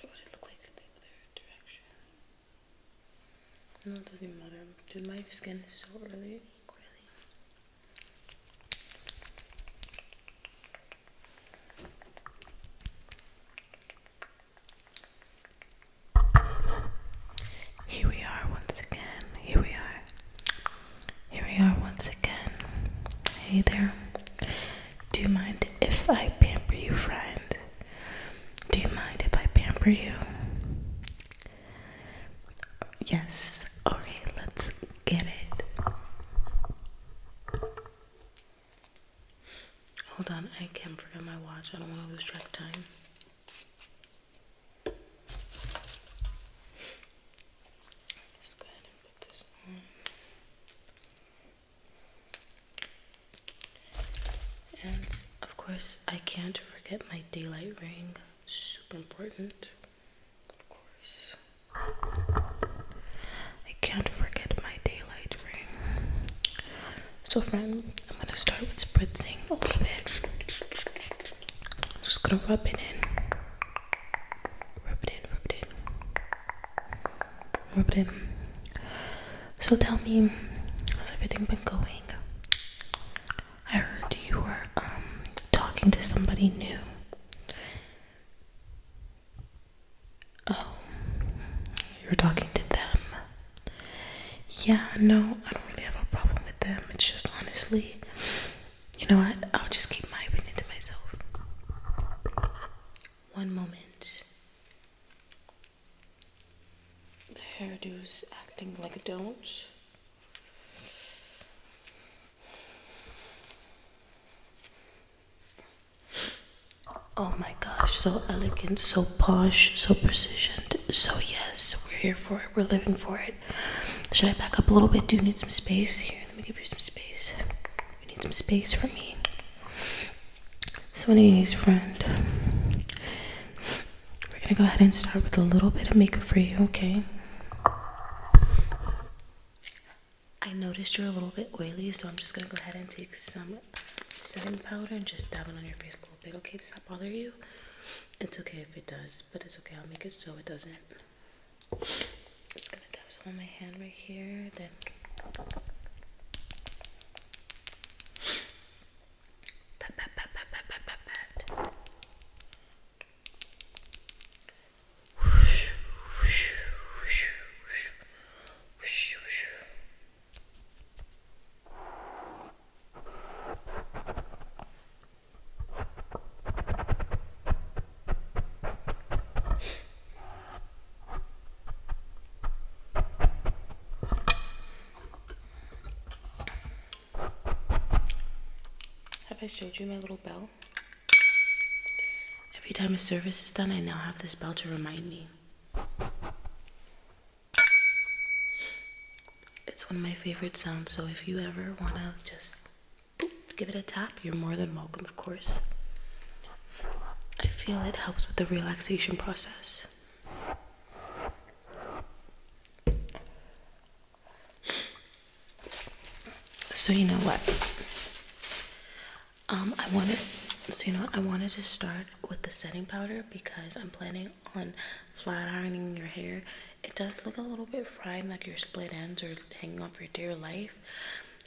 What would it look like the other direction? No, it doesn't even matter. Dude, my skin is so really oily. Here we are once again. Here we are. Here we are once again. Hey there. Do you mind if I pamper you, friend? Do you mind if I pamper you? Yes. Okay, let's get it. Hold on, I can't forget my watch. I don't want to lose track of time. Just go ahead and put this on. And of course, I can't forget my daylight ring. Super important. Of course. I can't forget my daylight ring. So friend, I'm gonna start with spritzing a little bit. I'm just gonna rub it in. Rub it in, rub it in. Rub it in. So tell me, how's everything been going? I heard you were talking to somebody new. Oh, you're talking to them. Yeah, no, I don't really have a problem with them. It's just honestly, you know what? I'll just keep my opinion to myself. One moment. The hairdo's acting like a don't. Oh my gosh, so elegant, so posh, so precision. So yes, we're here for it. We're living for it. Should I back up a little bit? Do you need some space? Here, let me give you some space. You need some space for me. So anyways, friend, we're gonna go ahead and start with a little bit of makeup for you, okay? I noticed you're a little bit oily, so I'm just gonna go ahead and take some setting powder and just dab it on your face a little bit, okay? Does that bother you? It's okay if it does, but it's okay. I'll make it so it doesn't. I'm just gonna dab some on my hand right here, then pat, pat, pat, pat, pat, pat, pat, pat. Whoosh, whoosh, whoosh, whoosh, whoosh, whoosh. Have I showed you my little bell? Every time a service is done, I now have this bell to remind me. It's one of my favorite sounds, so if you ever want to just boop, give it a tap, you're more than welcome, of course. I feel it helps with the relaxation process. So you know what? I wanted to start with the setting powder because I'm planning on flat ironing your hair. It does look a little bit fried, like your split ends are hanging off for dear life.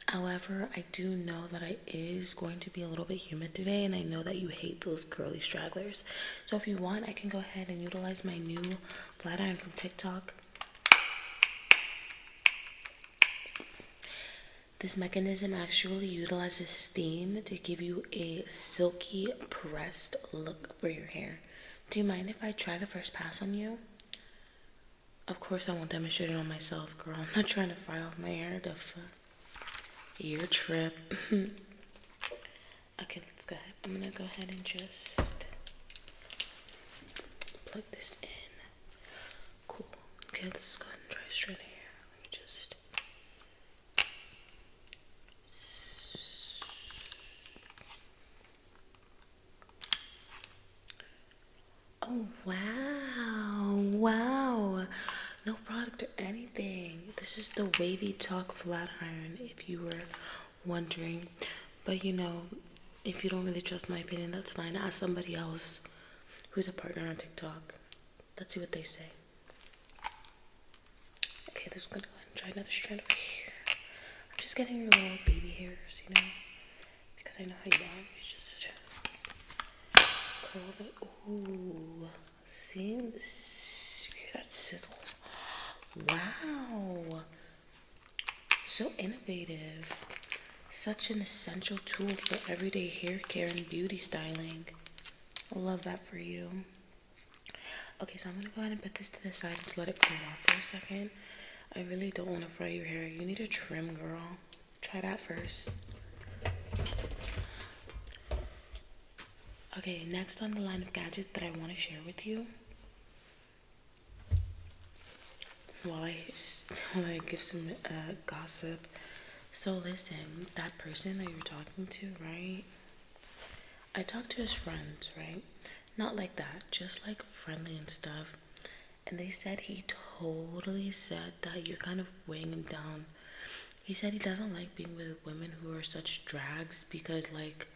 However, I do know that it is going to be a little bit humid today, and I know that you hate those curly stragglers. So if you want, I can go ahead and utilize my new flat iron from TikTok. This mechanism actually utilizes steam to give you a silky, pressed look for your hair. Do you mind if I try the first pass on you? Of course I won't demonstrate it on myself, girl. I'm not trying to fry off my hair. Your trip. Okay, let's go ahead. I'm gonna go ahead and just plug this in. Cool. Okay, let's go ahead and try straightening hair. Let me just... Oh, wow. No product or anything. This is the Wavy Talk flat iron, if you were wondering. But you know, if you don't really trust my opinion, that's fine. Ask somebody else who's a partner on TikTok. Let's see what they say. Okay, this is gonna go ahead and try another strand over here. I'm just getting your little baby hairs, you know, because I know how you are. You just curl it. Ooh, see, that sizzle. Wow, so innovative. Such an essential tool for everyday hair care and beauty styling. I love that for you. Okay, so I'm gonna go ahead and put this to the side and let it cool off for a second. I really don't want to fry your hair. You need a trim, girl. Try that first. Okay, next on the line of gadgets that I want to share with you, while I give some gossip. So listen, that person that you're talking to, right? I talked to his friends, right? Not like that, just like friendly and stuff. And they said he totally said that you're kind of weighing him down. He said he doesn't like being with women who are such drags because, like,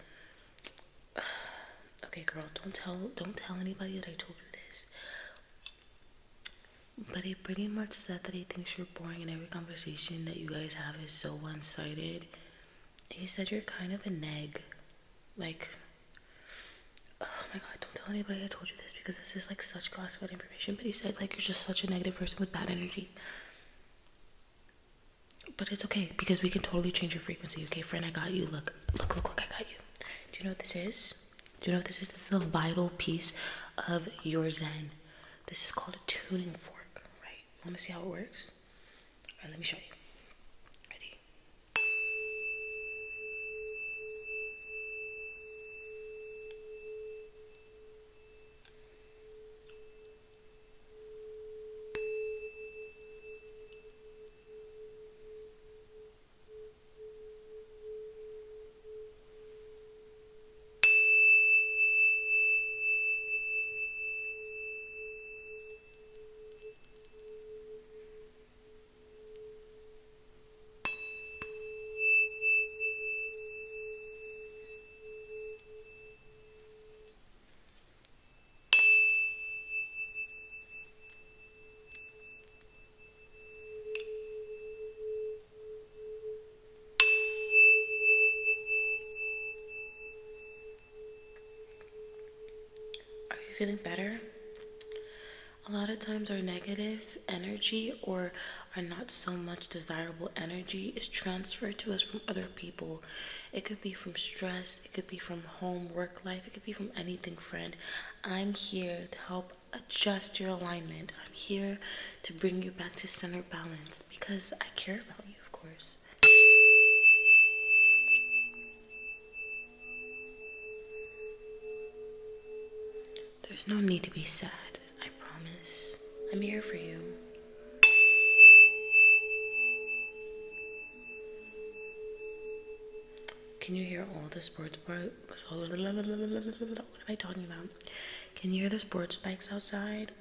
okay, girl, don't tell anybody that I told you this. But he pretty much said that he thinks you're boring and every conversation that you guys have is so one-sided. He said you're kind of a neg. Like, oh my god, don't tell anybody I told you this because this is like such classified information. But he said like you're just such a negative person with bad energy. But it's okay because we can totally change your frequency. Okay, friend, I got you. Look, I got you. Do you know what this is? Do you know what this is? This is a vital piece of your Zen. This is called a tuning fork, right? You want to see how it works? All right, let me show you. Ready? Are you feeling better? A lot of times our negative energy or our not so much desirable energy is transferred to us from other people. It could be from stress, it could be from home, work life, it could be from anything, friend. I'm here to help adjust your alignment. I'm here to bring you back to center balance because I care about you, of course. There's no need to be sad, I promise. I'm here for you. Can you hear all the sports bikes? What am I talking about? Can you hear the sports bikes outside?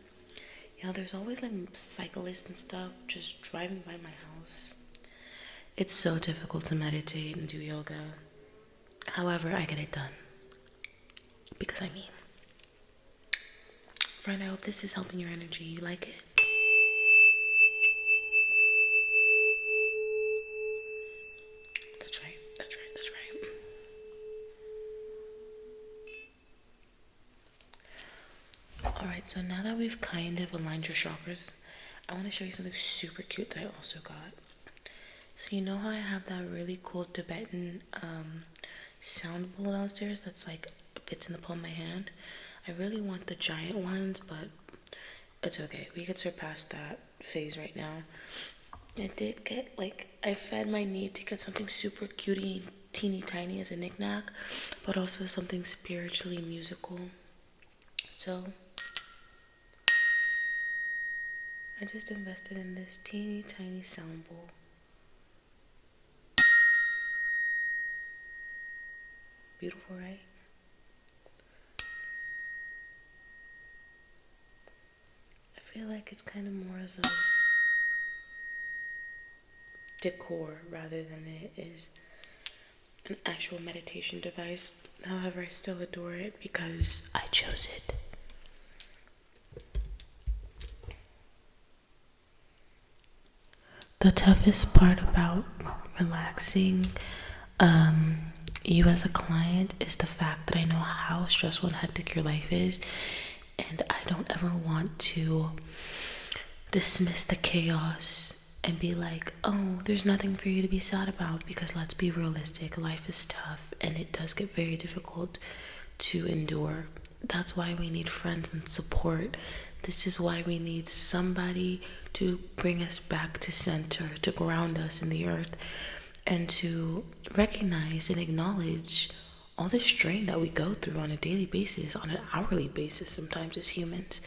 You know, there's always like cyclists and stuff just driving by my house. It's so difficult to meditate and do yoga. However, I get it done. Because I mean, friend, I hope this is helping your energy. You like it? That's right, that's right, that's right. Alright, so now that we've kind of aligned your chakras, I want to show you something super cute that I also got. So you know how I have that really cool Tibetan sound bowl downstairs that's like fits in the palm of my hand? I really want the giant ones, but it's okay. We could surpass that phase right now. I did get like I fed my need to get something super cutie, teeny tiny as a knickknack, but also something spiritually musical. So I just invested in this teeny tiny sound bowl. Beautiful, right? I feel like it's kind of more as a decor rather than it is an actual meditation device. However, I still adore it because I chose it. The toughest part about relaxing you as a client is the fact that I know how stressful and hectic your life is, and I don't ever want to dismiss the chaos and be like, oh, there's nothing for you to be sad about, because let's be realistic, life is tough and it does get very difficult to endure. That's why we need friends and support. This is why we need somebody to bring us back to center, to ground us in the earth, and to recognize and acknowledge all the strain that we go through on a daily basis, on an hourly basis, sometimes as humans,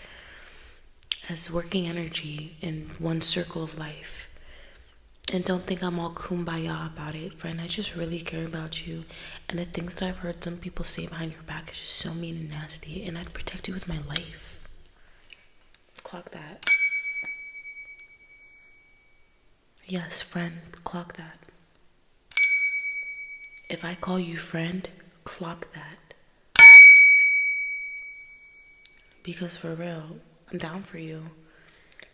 as working energy in one circle of life. And don't think I'm all kumbaya about it, friend. I just really care about you. And the things that I've heard some people say behind your back is just so mean and nasty. And I'd protect you with my life. Clock that. Yes, friend, clock that. If I call you friend, clock that. Because for real, I'm down for you.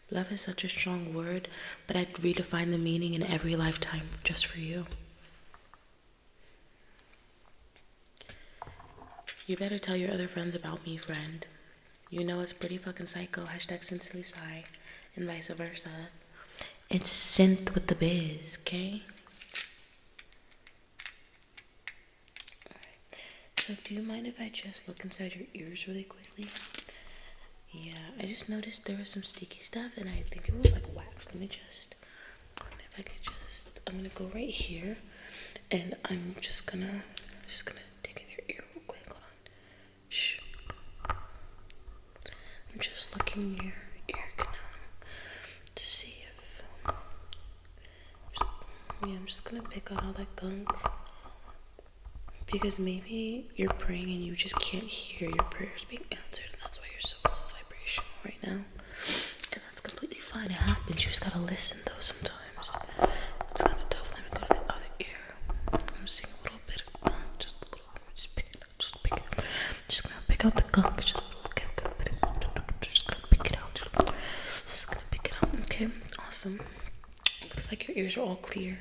Love is such a strong word, but I'd redefine the meaning in every lifetime just for you. You better tell your other friends about me, friend. You know it's pretty fucking psycho. Hashtag sincerely sigh, and vice versa. It's synth with the biz, okay? Alright. So do you mind if I just look inside your ears really quickly? Yeah, I just noticed there was some sticky stuff, and I think it was like wax. Let me just, if I could just, I'm gonna go right here, and I'm just gonna dig in your ear real quick. Hold on. Shh. I'm just looking in your ear canal to see if, I'm just gonna pick out all that gunk, because maybe you're praying and you just can't hear your prayers being answered, and that's why you're so low vibrational right now. And that's completely fine. It happens. You just gotta listen though sometimes. It's gonna tough. Let me go to the other ear. I'm seeing a little bit of gunk, just a little bit. Just pick it up. Just pick it up. Just gonna pick out the gunk. Just a little bit. Just gonna pick it out. Just gonna pick it out. Okay, awesome. Looks like your ears are all clear.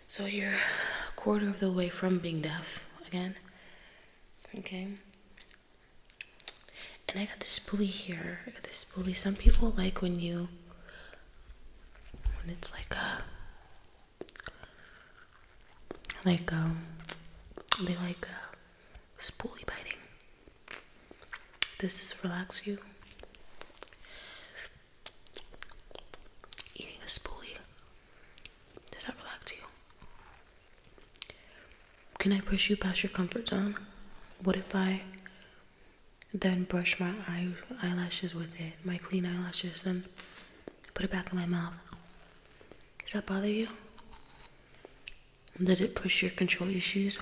So you're a quarter of the way from being deaf again. Okay. And I got this spoolie here. I got this spoolie. Some people like when it's they like spoolie biting. Does this relax you? Eating a spoolie, does that relax you? Can I push you past your comfort zone? What if I then brush my eyelashes with it, my clean eyelashes, and put it back in my mouth? Does that bother you? Does it push your control issues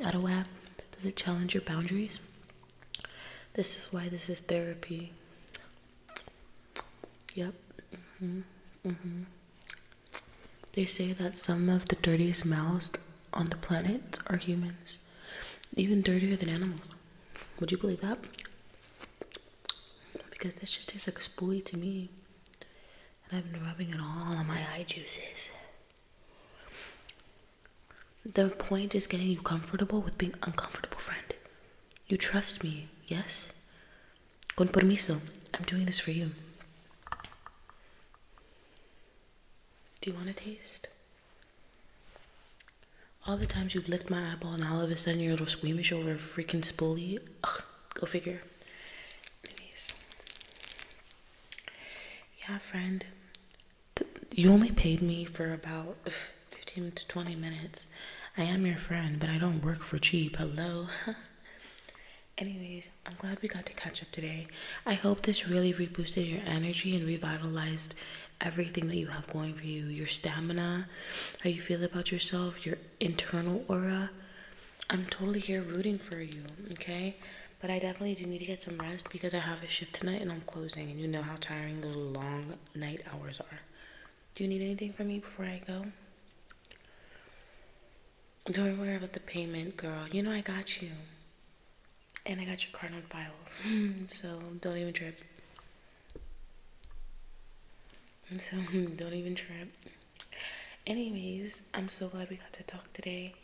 out of whack? Does it challenge your boundaries? This is why this is therapy. Yep. They say that some of the dirtiest mouths on the planet are humans, even dirtier than animals. Would you believe that? Because this just tastes like a spoolie to me, and I've been rubbing it all on my eye juices. The point is getting you comfortable with being uncomfortable, friend. You trust me, yes? Con permiso, I'm doing this for you. Do you want a taste? All the times you've licked my eyeball and all of a sudden you're a little squeamish over a freaking spoolie. Ugh, go figure. Anyways. Yeah, friend. You only paid me for about 15 to 20 minutes. I am your friend, but I don't work for cheap. Hello? Anyways, I'm glad we got to catch up today. I hope this really reboosted your energy and revitalized everything that you have going for you. Your stamina, how you feel about yourself, your internal aura. I'm totally here rooting for you, okay? But I definitely do need to get some rest because I have a shift tonight and I'm closing, and you know how tiring those long night hours are. Do you need anything from me before I go? Don't worry about the payment, girl. You know I got you. And I got your card on files. So don't even trip. So don't even trip. Anyways, I'm so glad we got to talk today.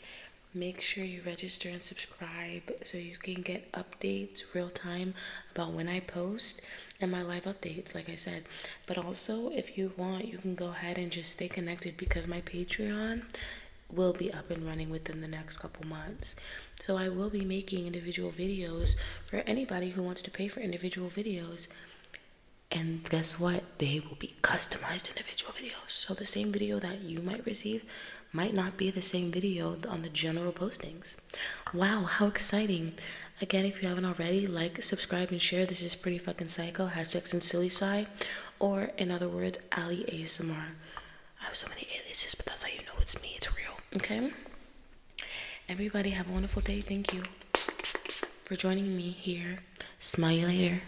Make sure you register and subscribe so you can get updates real time about when I post and my live updates, like I said. But also, if you want, you can go ahead and just stay connected because my Patreon will be up and running within the next couple months. So I will be making individual videos for anybody who wants to pay for individual videos. And guess what? They will be customized individual videos. So the same video that you might receive might not be the same video on the general postings. Wow, how exciting. Again, if you haven't already, like, subscribe, and share. This is Pretty Fucking Psycho, hashtags and silly side, or in other words, Ali ASMR. I have so many aliases, but that's how you know it's me. It's real. Okay? Everybody have a wonderful day. Thank you for joining me here. Smile later.